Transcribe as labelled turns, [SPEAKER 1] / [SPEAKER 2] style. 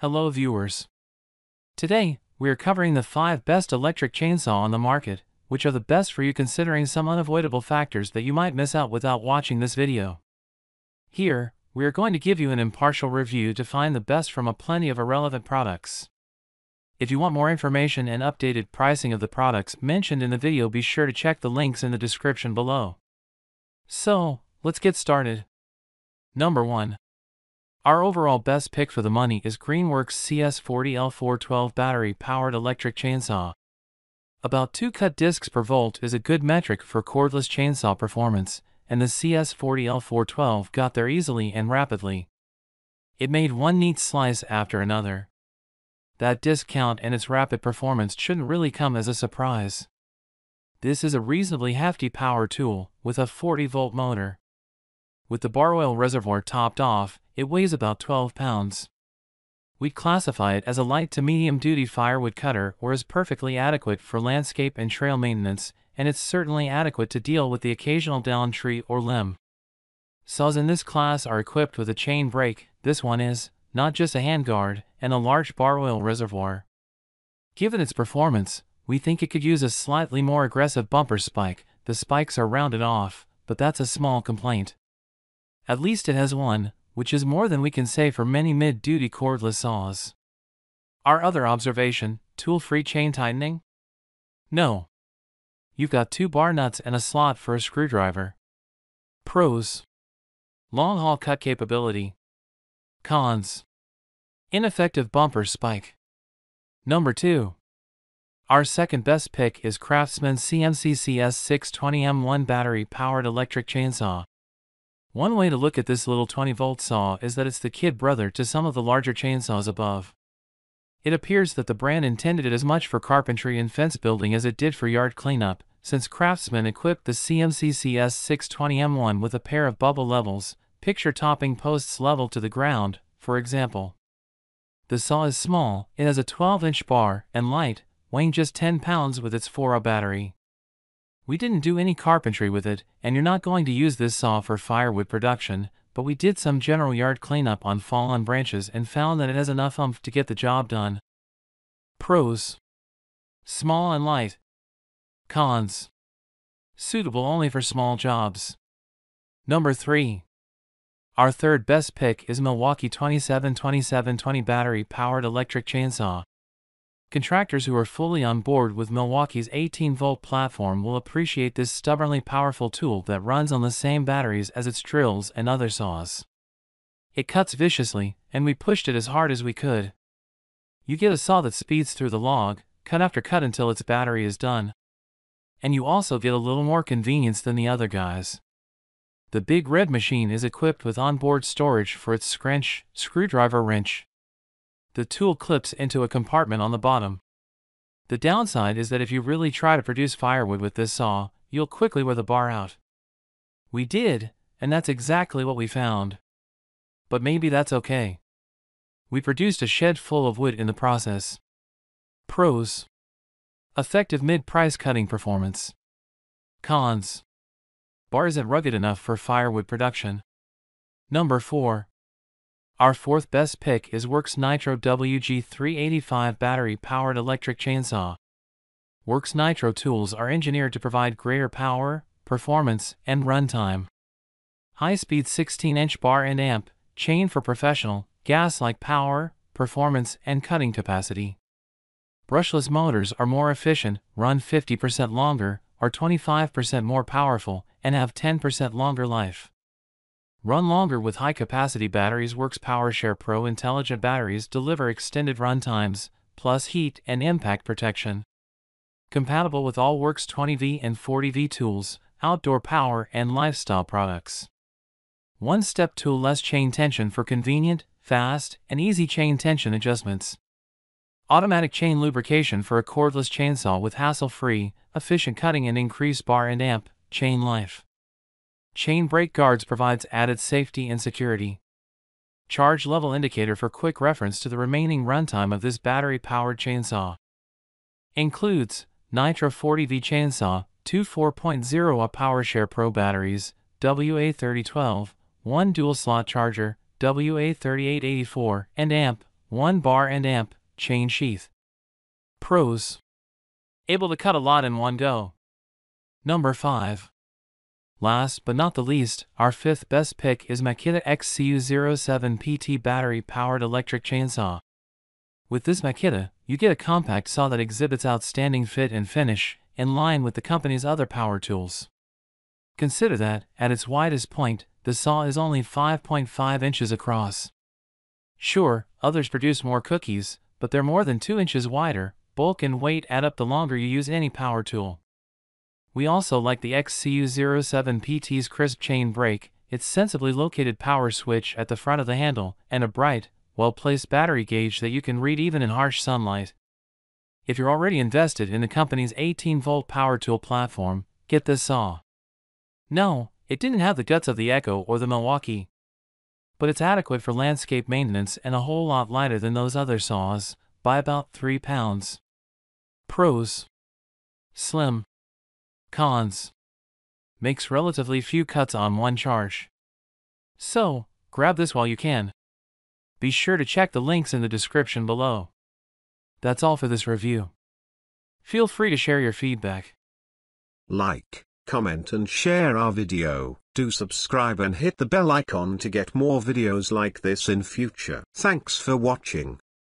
[SPEAKER 1] Hello viewers. Today, we are covering the 5 best electric chainsaw on the market, which are the best for you considering some unavoidable factors that you might miss out without watching this video. Here, we are going to give you an impartial review to find the best from a plenty of irrelevant products. If you want more information and updated pricing of the products mentioned in the video, be sure to check the links in the description below. So, let's get started. Number 1. Our overall best pick for the money is Greenworks CS40L412 battery-powered electric chainsaw. About 2 cut discs per volt is a good metric for cordless chainsaw performance, and the CS40L412 got there easily and rapidly. It made one neat slice after another. That disc count and its rapid performance shouldn't really come as a surprise. This is a reasonably hefty power tool with a 40-volt motor. With the bar oil reservoir topped off, it weighs about 12 pounds. We'd classify it as a light to medium-duty firewood cutter or is perfectly adequate for landscape and trail maintenance, and it's certainly adequate to deal with the occasional downed tree or limb. Saws in this class are equipped with a chain brake. This one is, not just a handguard, and a large bar oil reservoir. Given its performance, we think it could use a slightly more aggressive bumper spike. The spikes are rounded off, but that's a small complaint. At least it has one, which is more than we can say for many mid-duty cordless saws. Our other observation, tool-free chain tightening? No. You've got 2 bar nuts and a slot for a screwdriver. Pros: long-haul cut capability. Cons: ineffective bumper spike. Number 2. Our second best pick is Craftsman CMCCS620M1 battery-powered electric chainsaw. One way to look at this little 20-volt saw is that it's the kid brother to some of the larger chainsaws above. It appears that the brand intended it as much for carpentry and fence building as it did for yard cleanup, since Craftsman equipped the CMCCS620M1 with a pair of bubble levels, picture topping posts level to the ground, for example. The saw is small, it has a 12-inch bar, and light, weighing just 10 pounds with its 4Ah battery. We didn't do any carpentry with it, and you're not going to use this saw for firewood production, but we did some general yard cleanup on fallen branches and found that it has enough oomph to get the job done. Pros: small and light. Cons: suitable only for small jobs. Number 3. Our third best pick is Milwaukee 272720 battery-powered electric chainsaw. Contractors who are fully on board with Milwaukee's 18-volt platform will appreciate this stubbornly powerful tool that runs on the same batteries as its drills and other saws. It cuts viciously, and we pushed it as hard as we could. You get a saw that speeds through the log, cut after cut until its battery is done. And you also get a little more convenience than the other guys. The big red machine is equipped with onboard storage for its screwdriver wrench. The tool clips into a compartment on the bottom. The downside is that if you really try to produce firewood with this saw, you'll quickly wear the bar out. We did, and that's exactly what we found. But maybe that's okay. We produced a shed full of wood in the process. Pros: effective mid-price cutting performance. Cons: bar isn't rugged enough for firewood production. Number 4. Our fourth best pick is Worx Nitro WG385 battery-powered electric chainsaw. Worx Nitro tools are engineered to provide greater power, performance, and runtime. High-speed 16-inch bar and amp, chain for professional, gas-like power, performance, and cutting capacity. Brushless motors are more efficient, run 50% longer, are 25% more powerful, and have 10% longer life. Run longer with high-capacity batteries. Worx PowerShare Pro intelligent batteries deliver extended run times, plus heat and impact protection. Compatible with all Worx 20V and 40V tools, outdoor power and lifestyle products. One-step tool-less chain tension for convenient, fast, and easy chain tension adjustments. Automatic chain lubrication for a cordless chainsaw with hassle-free, efficient cutting and increased bar and amp, chain life. Chain brake guards provides added safety and security. Charge level indicator for quick reference to the remaining runtime of this battery-powered chainsaw. Includes Nitro 40V chainsaw, 2 4.0Ah PowerShare Pro batteries, WA3012, 1 dual slot charger, WA3884, and amp, 1 bar and amp, chain sheath. Pros: able to cut a lot in one go. Number 5. Last but not the least, our 5th best pick is Makita XCU07 PT battery-powered electric chainsaw. With this Makita, you get a compact saw that exhibits outstanding fit and finish, in line with the company's other power tools. Consider that, at its widest point, the saw is only 5.5 inches across. Sure, others produce more cookies, but they're more than 2 inches wider. Bulk and weight add up the longer you use any power tool. We also like the XCU07 PT's crisp chain brake, its sensibly located power switch at the front of the handle, and a bright, well-placed battery gauge that you can read even in harsh sunlight. If you're already invested in the company's 18-volt power tool platform, get this saw. No, it didn't have the guts of the Echo or the Milwaukee, but it's adequate for landscape maintenance and a whole lot lighter than those other saws, by about 3 pounds. Pros: slim. Cons: makes relatively few cuts on one charge. So, grab this while you can. Be sure to check the links in the description below. That's all for this review. Feel free to share your feedback.
[SPEAKER 2] Like, comment and share our video. Do subscribe and hit the bell icon to get more videos like this in future. Thanks for watching.